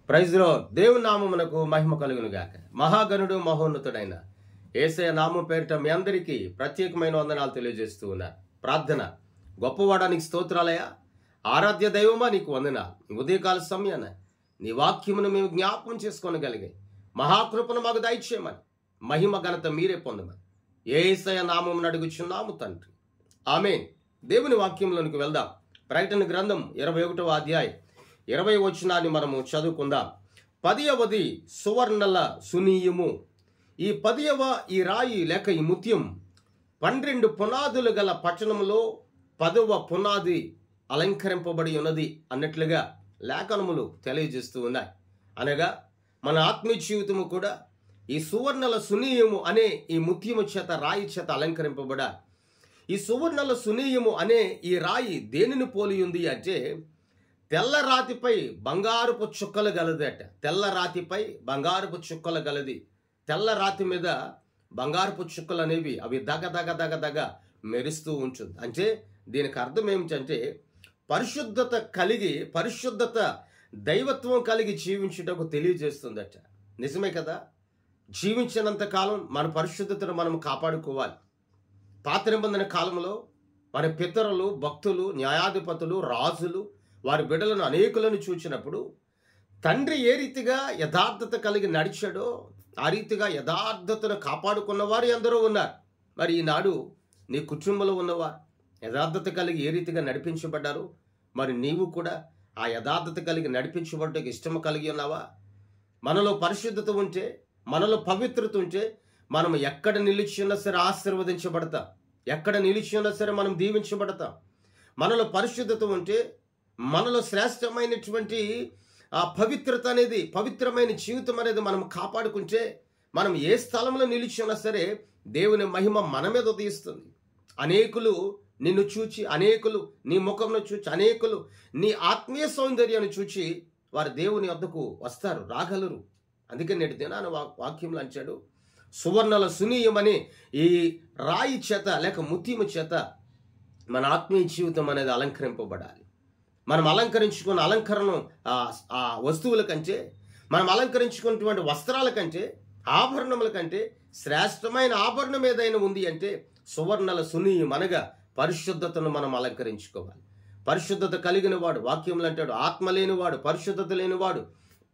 Praise lord. దేవుని నామమునకు మహిమ కలుగును గాక. మహాగణుడు మహోన్నతుడైన యేసయ్య నామం పేరిట మీ అందరికీ ప్రత్యేకమైన వందనాలు తెలియజేస్తూ ఉన్నారు. ప్రార్థన. గొప్పవాడానికి స్తోత్రాలయ. ఆరాధ్య దైవమా నీకు వందనాలు. ఈ ఉదయకాల సమయాన నీ వాక్యమును మేము జ్ఞాపకం చేసుకోనగలిగే మహాకృపను మాకు దయచేయమని, మహిమ ఘనత మీరే పొందమని యేసయ్య నామమును అడుగుచున్నాము తండ్రి. ఆమేన్. దేవుని వాక్యంలోనికి వెళ్దాం. ప్రకటన గ్రంథం 21వ అధ్యాయం 20వ వచనాన్ని మనము చదువుకుందాం. 10వది సువర్ణల సునీయము. ఈ 10వ ఈ రాయి లేక ఈ ముత్యం 12 పునాదులు గల పట్టణములో 10వ పునాది అలంకరింపబడి ఉన్నది అన్నట్లుగా లేఖనములు తెలియజేస్తూ ఉన్నాయి. అనగా మన ఆత్మీయ జీవితము కూడా ఈ సువర్ణల సునీయము అనే ఈ ముత్యము చేత, రాయి చేత అలంకరింపబడా. ఈ సువర్ణల సునీయము అనే ఈ రాయి దేనిని పోలి ఉంది అంటే, తెల్ల రాతిపై బంగారపు చుక్కలు గలదట. తెల్ల రాతిపై బంగారపు చుక్కలు గలది. తెల్ల రాతి మీద బంగారపు చుక్కలు అనేవి అవి దగ దగ దగ దగ మెరుస్తూ ఉంటుంది. అంటే దీనికి అర్థం ఏమిటంటే, పరిశుద్ధత కలిగి, పరిశుద్ధత దైవత్వం కలిగి జీవించుటకు తెలియజేస్తుందట. నిజమే కదా. జీవించినంత కాలం మన పరిశుద్ధతను మనం కాపాడుకోవాలి. పాత నిబంధన కాలంలో మన పితరులు, భక్తులు, న్యాయాధిపతులు, రాజులు వారి బిడ్డలను అనేకులను చూచినప్పుడు తండ్రి ఏ రీతిగా యథార్థత కలిగి నడిచాడో ఆ రీతిగా యథార్థతను కాపాడుకున్న వారు ఎందరో ఉన్నారు. మరి ఈనాడు నీ కుటుంబంలో ఉన్నవారు యథార్థత కలిగి ఏ రీతిగా నడిపించబడ్డారు? మరి నీవు కూడా ఆ యథార్థత కలిగి నడిపించబడ్డకు ఇష్టం కలిగి ఉన్నావా? మనలో పరిశుద్ధత ఉంటే, మనలో పవిత్రత ఉంటే మనం ఎక్కడ నిలిచి ఉన్నా సరే ఆశీర్వదించబడతాం. ఎక్కడ నిలిచి ఉన్నా సరే మనం దీవించబడతాం. మనలో పరిశుద్ధత ఉంటే, మనలో శ్రేష్టమైనటువంటి ఆ పవిత్రత అనేది, పవిత్రమైన జీవితం అనేది మనం కాపాడుకుంటే, మనం ఏ స్థలంలో నిలిచి ఉన్నా సరే దేవుని మహిమ మన మీద ఉదయిస్తుంది. అనేకులు నిన్ను చూచి, అనేకులు నీ ముఖంను చూచి, అనేకులు నీ ఆత్మీయ సౌందర్యాన్ని చూచి వారు దేవుని వద్దకు వస్తారు, రాగలరు. అందుకే నేటి దినాన వాక్యంలో అంచాడు, సువర్ణల సునీయమని ఈ రాయి చేత లేక ముత్యము చేత మన ఆత్మీయ జీవితం అనేది అలంకరింపబడాలి. మనం అలంకరించుకున్న అలంకరణ ఆ వస్తువుల కంటే, మనం అలంకరించుకున్నటువంటి వస్త్రాల కంటే, ఆభరణముల కంటే శ్రేష్టమైన ఆభరణం ఏదైనా ఉంది అంటే సువర్ణల సునీయం అనగా పరిశుద్ధతను మనం అలంకరించుకోవాలి. పరిశుద్ధత కలిగిన వాడు, వాక్యములు అంటాడు, ఆత్మ లేనివాడు, పరిశుద్ధత లేనివాడు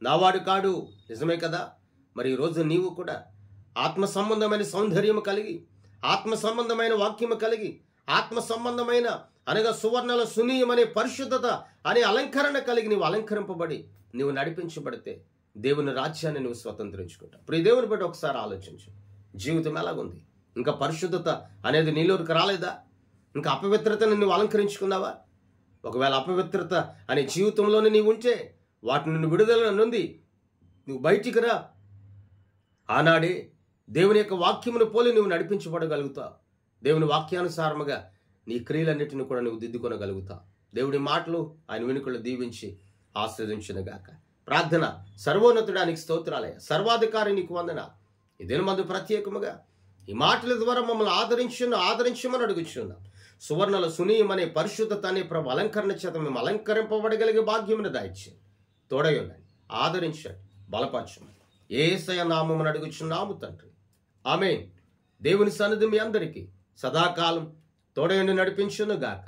నావాడు కాడు. నిజమే కదా. మరి ఈరోజు నీవు కూడా ఆత్మ సంబంధమైన సౌందర్యము కలిగి, ఆత్మ సంబంధమైన వాక్యము కలిగి, ఆత్మ సంబంధమైన అనగా సువర్ణల సునీయం అనే పరిశుద్ధత అనే అలంకరణ కలిగి నీవు అలంకరింపబడి నీవు నడిపించబడితే దేవుని రాజ్యాన్ని నువ్వు స్వతంత్రించుకుంటావు. ప్రియ దేవుని బట్టి ఒకసారి ఆలోచించు. జీవితం ఎలాగుంది? ఇంకా పరిశుద్ధత అనేది నీలోకి రాలేదా? ఇంకా అపవిత్రతను నువ్వు అలంకరించుకున్నావా? ఒకవేళ అపవిత్రత అనే జీవితంలోనే నీవు ఉంటే వాటి నుండి విడుదల నుండి నువ్వు బయటికి రా. ఆనాడే దేవుని యొక్క వాక్యమును పోలి నువ్వు నడిపించబడగలుగుతావు. దేవుని వాక్యానుసారముగా నీ క్రియలన్నిటిని కూడా నువ్వు దిద్దుకొనగలుగుతావు. దేవుడి మాటలు ఆయన వెనుకలు దీవించి ఆస్వాదించునుగాక. ప్రార్థన. సర్వోన్నతుడానికి స్తోత్రాలయ. సర్వాధికారి నీకు వందన. ఈ దినమందు ప్రత్యేకముగా ఈ మాటల ద్వారా మమ్మల్ని ఆదరించమని అడుగుచున్నాం. సువర్ణల సునీయం అనే పరిశుద్ధత అనే ప్రభు అలంకరణ చేత మేము అలంకరింపబడగలిగే భాగ్యమును దాయిచ్చి తోడయున్నాను. ఆదరించండి, బలపరచమని యేసయ్య నామమున అడుగుచున్నాము తండ్రి. ఆమేన్. దేవుని సన్నిధి మీ అందరికీ సదాకాలం తోడయుండి నడిపించును గాక.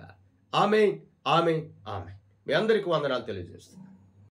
ఆమేన్, ఆమేన్, ఆమేన్. మీ అందరికీ వందనాలు తెలియజేస్తున్నాను.